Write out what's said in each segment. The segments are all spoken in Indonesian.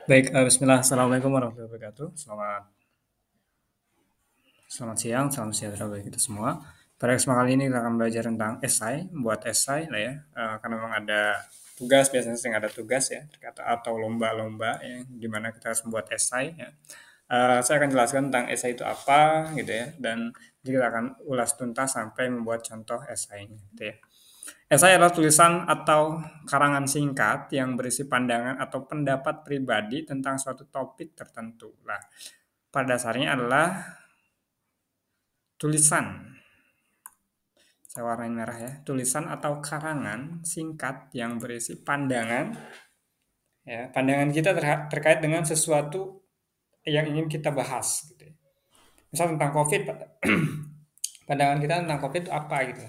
Baik, bismillah. Assalamualaikum warahmatullahi wabarakatuh. Selamat siang, salam sejahtera bagi kita semua. Pada kesempatan kali ini kita akan belajar tentang esai, membuat esai lah ya. Karena memang ada tugas, biasanya sering ada tugas ya, atau lomba-lomba ya, di mana kita harus membuat esai ya. Saya akan jelaskan tentang esai itu apa gitu ya, dan jadi kita akan ulas tuntas sampai membuat contoh esainya gitu ya. Esai adalah tulisan atau karangan singkat yang berisi pandangan atau pendapat pribadi tentang suatu topik tertentu. Nah, pada dasarnya adalah tulisan. Saya warnain merah ya. Tulisan atau karangan singkat yang berisi pandangan, ya, pandangan kita terkait dengan sesuatu yang ingin kita bahas. Gitu ya. Misal tentang COVID, pandangan kita tentang COVID itu apa gitu.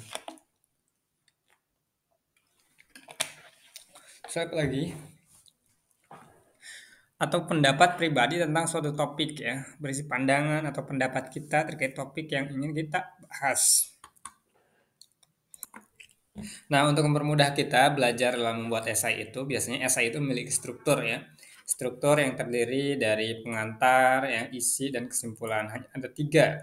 Satu lagi, atau pendapat pribadi tentang suatu topik ya, berisi pandangan atau pendapat kita terkait topik yang ingin kita bahas. Nah, untuk mempermudah kita belajar dalam membuat esai itu, biasanya esai itu memiliki struktur ya. Struktur yang terdiri dari pengantar, yang isi, dan kesimpulan. Hanya ada tiga.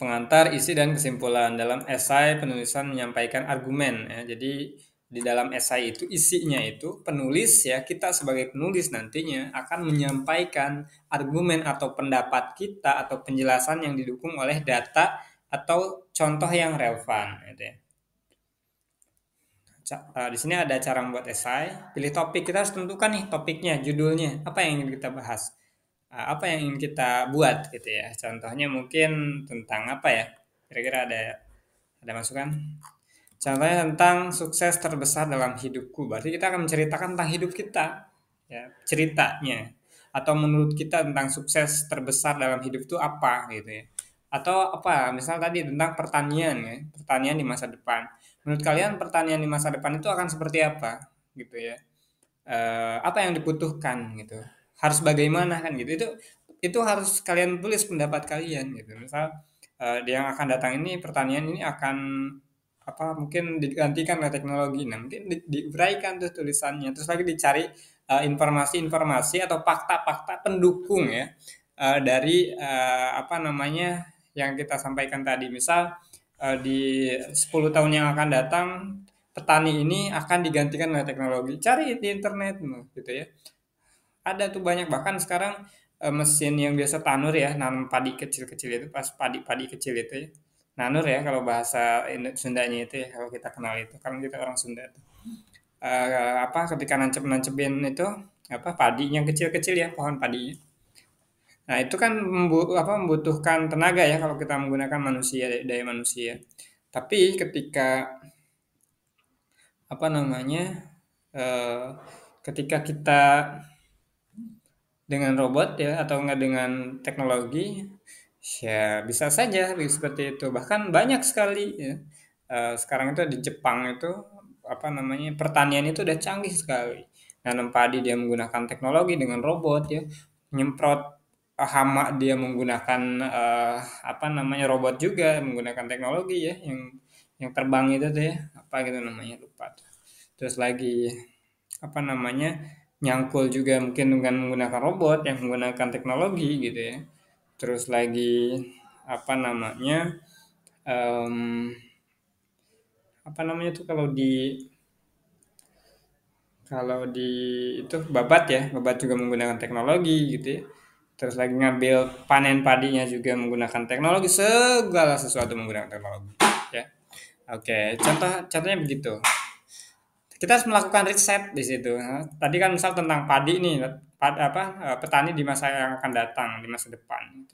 Pengantar, isi, dan kesimpulan. Dalam esai, penulisan menyampaikan argumen ya. Jadi, di dalam esai itu isinya itu penulis ya, kita sebagai penulis nantinya akan menyampaikan argumen atau pendapat kita atau penjelasan yang didukung oleh data atau contoh yang relevan gitu ya. Di sini ada cara membuat esai. Pilih topik. Kita harus tentukan nih topiknya, judulnya, apa yang ingin kita bahas, apa yang ingin kita buat gitu ya. Contohnya mungkin tentang apa ya? Kira-kira ada masukan? Contohnya tentang sukses terbesar dalam hidupku. Berarti kita akan menceritakan tentang hidup kita, ya, ceritanya. Atau menurut kita tentang sukses terbesar dalam hidup itu apa gitu ya. Atau apa, misal tadi tentang pertanian ya, pertanian di masa depan. Menurut kalian pertanian di masa depan itu akan seperti apa gitu ya. Apa yang dibutuhkan gitu. Harus bagaimana kan gitu. Itu harus kalian tulis pendapat kalian gitu. Misal yang akan datang ini pertanian ini akan apa mungkin digantikan oleh teknologi. Nah, mungkin diuraikan tuh tulisannya. Terus lagi dicari informasi-informasi atau fakta-fakta pendukung ya dari apa namanya yang kita sampaikan tadi. Misal di 10 tahun yang akan datang petani ini akan digantikan oleh teknologi. Cari di internet gitu ya. Ada tuh banyak bahkan sekarang mesin yang biasa tanur ya, nanam padi kecil-kecil itu pas padi-padi kecil itu ya. Nanur ya kalau bahasa Sundanya itu ya kalau kita kenal itu. Karena kita orang Sunda tuh. Apa ketika nancep-nancepin itu apa padinya kecil-kecil ya pohon padinya. Nah, itu kan membutuhkan tenaga ya kalau kita menggunakan manusia daya manusia. Tapi ketika apa namanya eh, ketika kita dengan robot ya atau enggak dengan teknologi ya bisa saja seperti itu bahkan banyak sekali ya. Sekarang itu di Jepang itu apa namanya pertanian itu udah canggih sekali nanam padi dia menggunakan teknologi dengan robot ya nyemprot hama dia menggunakan apa namanya robot juga menggunakan teknologi ya yang terbang itu tuh ya apa gitu namanya lupa tuh. Terus lagi apa namanya nyangkul juga mungkin dengan menggunakan robot yang menggunakan teknologi gitu ya. Terus lagi apa namanya em, apa namanya tuh kalau di itu babat ya babat juga menggunakan teknologi gitu ya. Terus lagi ngambil panen padinya juga menggunakan teknologi segala sesuatu menggunakan teknologi ya. Oke, contohnya begitu. Kita harus melakukan riset di situ. Nah, tadi kan misal tentang padi nih, petani di masa yang akan datang, di masa depan.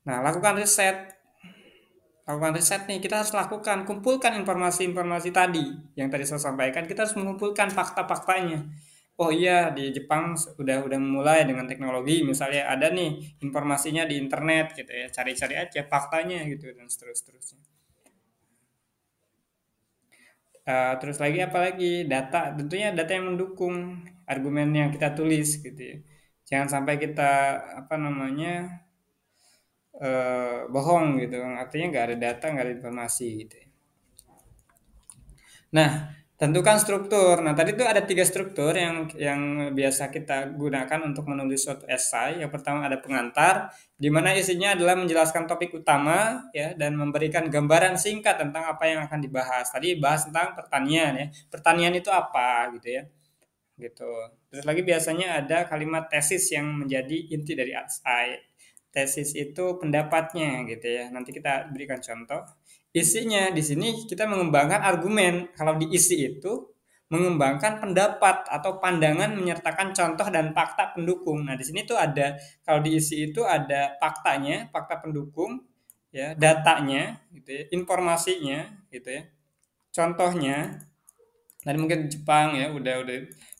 Nah, lakukan riset nih. Kita harus lakukan, kumpulkan informasi-informasi tadi yang tadi saya sampaikan. Kita harus mengumpulkan fakta-faktanya. Oh iya, di Jepang udah mulai dengan teknologi. Misalnya ada nih informasinya di internet gitu ya, cari-cari aja faktanya gitu dan seterusnya. Terus lagi apalagi data, tentunya data yang mendukung argumen yang kita tulis gitu ya. Jangan sampai kita apa namanya bohong gitu, artinya nggak ada data, nggak ada informasi gitu. Ya. Nah, tentukan struktur. Nah, tadi tuh ada tiga struktur yang biasa kita gunakan untuk menulis suatu esai. Yang pertama ada pengantar, di mana isinya adalah menjelaskan topik utama ya dan memberikan gambaran singkat tentang apa yang akan dibahas. Tadi bahas tentang pertanian ya. Pertanian itu apa gitu ya. Gitu. Terus lagi biasanya ada kalimat tesis yang menjadi inti dari esai. Tesis itu pendapatnya gitu ya. Nanti kita berikan contoh. Isinya di sini kita mengembangkan argumen. Kalau diisi itu mengembangkan pendapat atau pandangan menyertakan contoh dan fakta pendukung. Nah, di sini tuh ada kalau diisi itu ada faktanya, fakta pendukung, ya, datanya, gitu ya, informasinya, gitu ya, contohnya. Tadi mungkin Jepang ya udah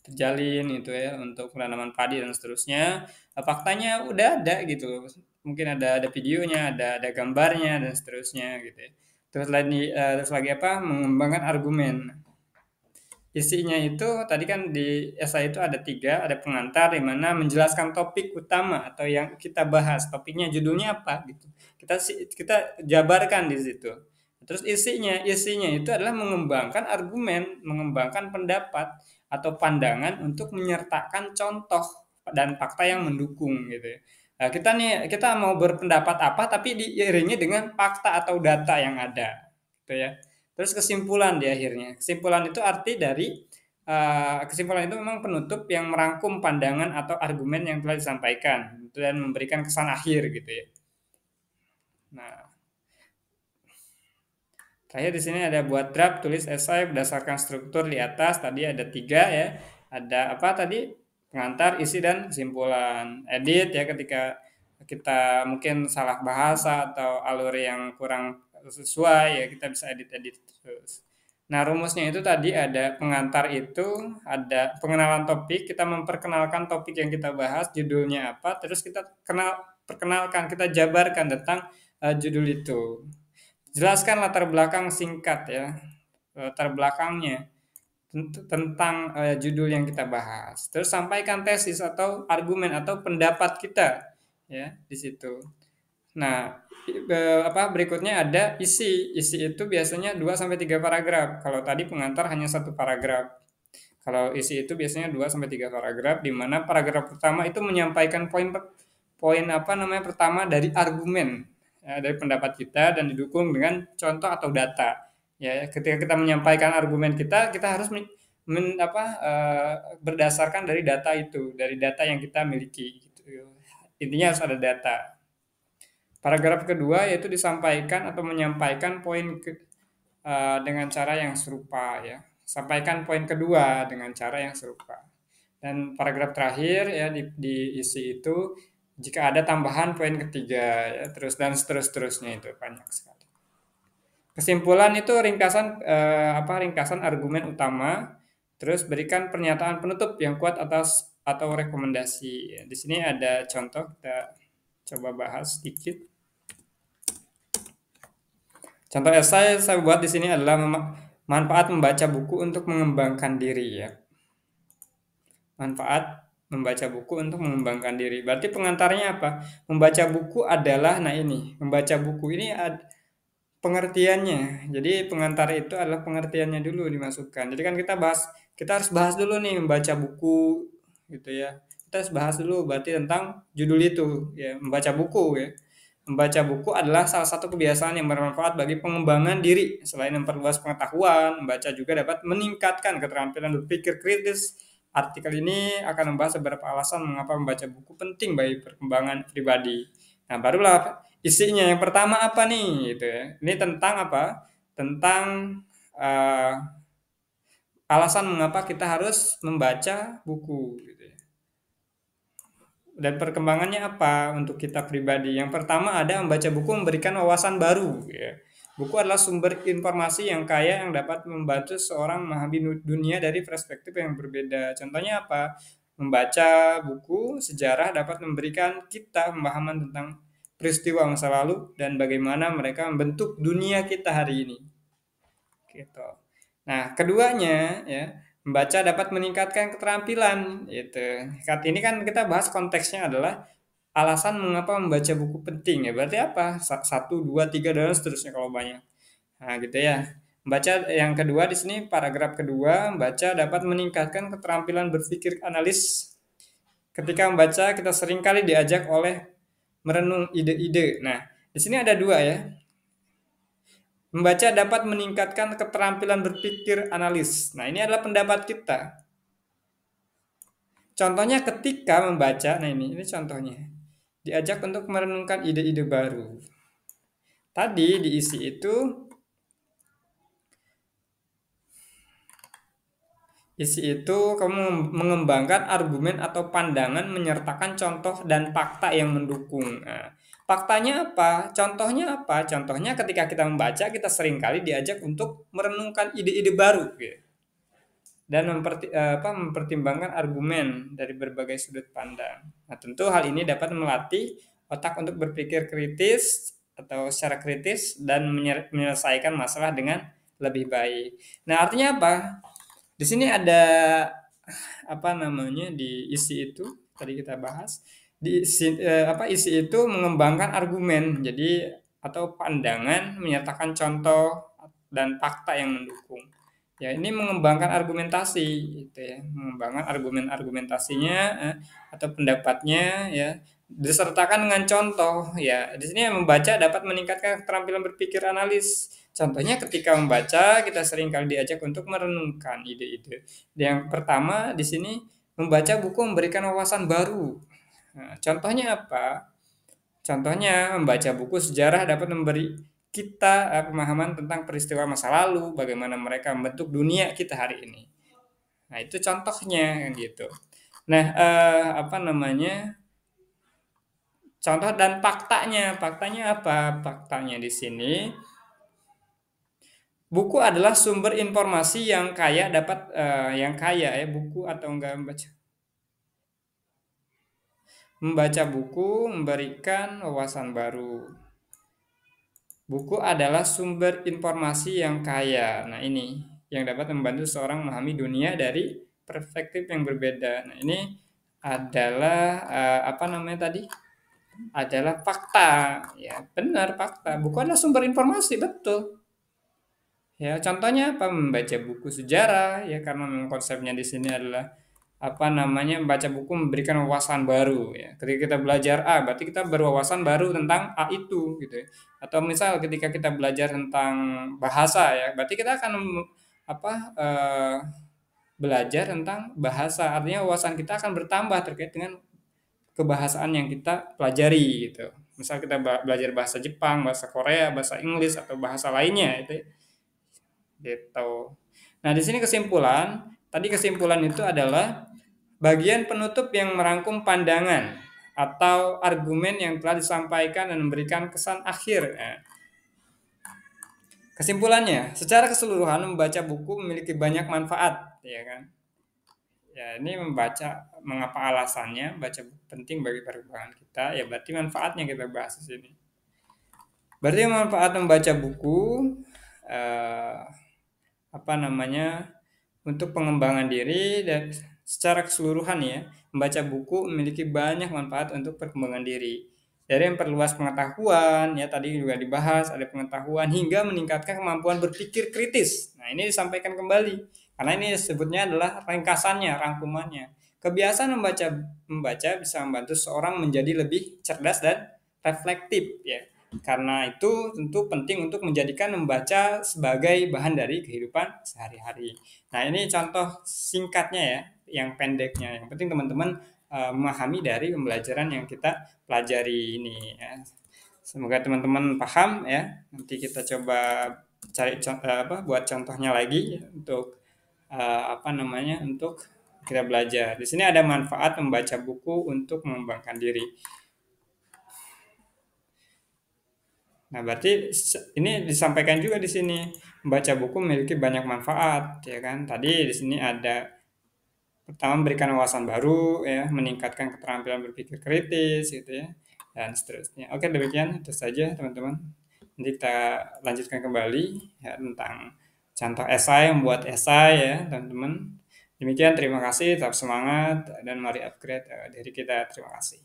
terjalin itu ya untuk penanaman padi dan seterusnya. Faktanya udah ada gitu. Mungkin ada videonya, ada gambarnya dan seterusnya gitu ya. Terus lagi apa? Mengembangkan argumen. Isinya itu tadi kan di esai itu ada tiga, ada pengantar di mana menjelaskan topik utama atau yang kita bahas, topiknya judulnya apa gitu. Kita jabarkan di situ. Terus isinya itu adalah mengembangkan argumen, mengembangkan pendapat atau pandangan untuk menyertakan contoh dan fakta yang mendukung gitu ya. Nah, kita mau berpendapat apa tapi diiringi dengan fakta atau data yang ada gitu ya. Terus kesimpulan di akhirnya. Kesimpulan itu arti dari kesimpulan itu memang penutup yang merangkum pandangan atau argumen yang telah disampaikan dan memberikan kesan akhir gitu ya. Nah, terakhir di sini ada buat draft, tulis esai berdasarkan struktur di atas. Tadi ada tiga ya. Ada apa tadi? Pengantar, isi, dan kesimpulan. Edit ya ketika kita mungkin salah bahasa atau alur yang kurang sesuai ya kita bisa edit-edit terus. Nah, rumusnya itu tadi ada pengantar itu, ada pengenalan topik, kita memperkenalkan topik yang kita bahas, judulnya apa, terus kita perkenalkan, kita jabarkan tentang judul itu. Jelaskan latar belakang singkat ya, latar belakangnya tentang judul yang kita bahas. Terus sampaikan tesis atau argumen atau pendapat kita ya di situ. Nah, apa berikutnya ada isi. Isi itu biasanya 2 sampai 3 paragraf. Kalau tadi pengantar hanya satu paragraf. Kalau isi itu biasanya 2 sampai 3 paragraf di mana paragraf pertama itu menyampaikan poin apa namanya pertama dari argumen ya, dari pendapat kita dan didukung dengan contoh atau data. Ya, ketika kita menyampaikan argumen kita harus berdasarkan dari data itu, dari data yang kita miliki gitu. Intinya harus ada data. Paragraf kedua yaitu disampaikan atau menyampaikan dengan cara yang serupa ya. Sampaikan poin kedua dengan cara yang serupa. Dan paragraf terakhir ya diisi itu jika ada tambahan poin ketiga ya terus dan seterusnya itu banyak sekali. Kesimpulan itu ringkasan argumen utama, terus berikan pernyataan penutup yang kuat atas atau rekomendasi. Ya, di sini ada contoh kita coba bahas sedikit. Contoh esai saya buat di sini adalah manfaat membaca buku untuk mengembangkan diri ya. Manfaat membaca buku untuk mengembangkan diri. Berarti pengantarnya apa? Membaca buku adalah, nah ini, membaca buku ini pengertiannya. Jadi pengantar itu adalah pengertiannya dulu dimasukkan. Jadi kan kita harus bahas dulu nih membaca buku gitu ya. Kita harus bahas dulu berarti tentang judul itu ya, membaca buku ya. Membaca buku adalah salah satu kebiasaan yang bermanfaat bagi pengembangan diri. Selain memperluas pengetahuan, membaca juga dapat meningkatkan keterampilan berpikir kritis. Artikel ini akan membahas beberapa alasan mengapa membaca buku penting bagi perkembangan pribadi. Nah, barulah isinya yang pertama apa nih gitu ya. Ini tentang apa? Tentang uh, alasan mengapa kita harus membaca buku gitu ya. Dan perkembangannya apa untuk kita pribadi? Yang pertama ada membaca buku memberikan wawasan baru ya. Buku adalah sumber informasi yang kaya yang dapat membantu seorang memahami dunia dari perspektif yang berbeda. Contohnya apa? Membaca buku sejarah dapat memberikan kita pemahaman tentang peristiwa masa lalu dan bagaimana mereka membentuk dunia kita hari ini. Gitu. Nah, keduanya ya, membaca dapat meningkatkan keterampilan gitu. Saat ini kan kita bahas konteksnya adalah alasan mengapa membaca buku penting ya. Berarti apa? Satu, dua, tiga dan seterusnya kalau banyak. Nah, gitu ya. Membaca yang kedua di sini paragraf kedua, membaca dapat meningkatkan keterampilan berpikir analis. Ketika membaca kita seringkali diajak oleh merenung ide-ide. Nah, di sini ada dua ya. Membaca dapat meningkatkan keterampilan berpikir analis. Nah, ini adalah pendapat kita. Contohnya ketika membaca, nah ini contohnya. Diajak untuk merenungkan ide-ide baru. Tadi diisi itu, kamu mengembangkan argumen atau pandangan menyertakan contoh dan fakta yang mendukung. Nah, faktanya apa? Contohnya apa? Contohnya ketika kita membaca, kita seringkali diajak untuk merenungkan ide-ide baru. Gitu. Dan mempertimbangkan argumen dari berbagai sudut pandang. Nah, tentu hal ini dapat melatih otak untuk berpikir kritis atau secara kritis dan menyelesaikan masalah dengan lebih baik. Nah, artinya apa? Di sini ada diisi itu tadi kita bahas isi itu mengembangkan argumen jadi atau pandangan menyatakan contoh dan fakta yang mendukung. Ya, ini mengembangkan argumentasi gitu ya, mengembangkan argumentasinya atau pendapatnya ya, disertakan dengan contoh ya. Di sini membaca dapat meningkatkan keterampilan berpikir analis. Contohnya ketika membaca kita sering kali diajak untuk merenungkan ide-ide. Yang pertama di sini membaca buku memberikan wawasan baru. Nah, contohnya apa? Contohnya membaca buku sejarah dapat memberi kita pemahaman tentang peristiwa masa lalu, bagaimana mereka membentuk dunia kita hari ini. Nah, itu contohnya kan gitu. Nah, contoh dan faktanya. Faktanya apa? Faktanya di sini buku adalah sumber informasi yang kaya ya, buku atau enggak membaca buku memberikan wawasan baru. Buku adalah sumber informasi yang kaya. Nah, ini yang dapat membantu seorang memahami dunia dari perspektif yang berbeda. Nah, ini adalah tadi? Adalah fakta. Ya, benar fakta. Buku adalah sumber informasi, betul. Ya, contohnya apa? Membaca buku sejarah ya karena memang konsepnya di sini adalah membaca buku memberikan wawasan baru ya. Ketika kita belajar A, berarti kita berwawasan baru tentang A itu gitu ya. Atau misal ketika kita belajar tentang bahasa ya, berarti kita akan apa eh, belajar tentang bahasa. Artinya wawasan kita akan bertambah terkait dengan kebahasaan yang kita pelajari gitu. Misal kita belajar bahasa Jepang, bahasa Korea, bahasa Inggris atau bahasa lainnya itu ya. Gitu. Nah, di sini kesimpulan itu adalah bagian penutup yang merangkum pandangan atau argumen yang telah disampaikan dan memberikan kesan akhir. Nah, kesimpulannya, secara keseluruhan membaca buku memiliki banyak manfaat, ya kan? Ya, ini mengapa alasannya baca buku penting bagi perkembangan kita, ya berarti manfaatnya kita bahas di sini. Berarti manfaat membaca buku eh, untuk pengembangan diri dan secara keseluruhan ya, membaca buku memiliki banyak manfaat untuk perkembangan diri. Dari memperluas pengetahuan, ya tadi juga dibahas, ada pengetahuan hingga meningkatkan kemampuan berpikir kritis. Nah, ini disampaikan kembali. Karena ini disebutnya adalah ringkasannya, rangkumannya. Kebiasaan membaca bisa membantu seorang menjadi lebih cerdas dan reflektif ya. Karena itu tentu penting untuk menjadikan membaca sebagai bahan dari kehidupan sehari-hari. Nah, ini contoh singkatnya ya, yang pendeknya. Yang penting teman-teman memahami dari pembelajaran yang kita pelajari ini ya. Semoga teman-teman paham ya. Nanti kita coba cari buat contohnya lagi ya, untuk untuk kita belajar. Di sini ada manfaat membaca buku untuk mengembangkan diri. Nah, berarti ini disampaikan juga di sini, membaca buku memiliki banyak manfaat, ya kan? Tadi di sini ada pertama memberikan wawasan baru, ya, meningkatkan keterampilan berpikir kritis, gitu ya, dan seterusnya. Oke, demikian itu saja teman-teman. Nanti kita lanjutkan kembali ya tentang contoh esai, membuat esai ya teman-teman. Demikian, terima kasih, tetap semangat dan mari upgrade diri kita. Terima kasih.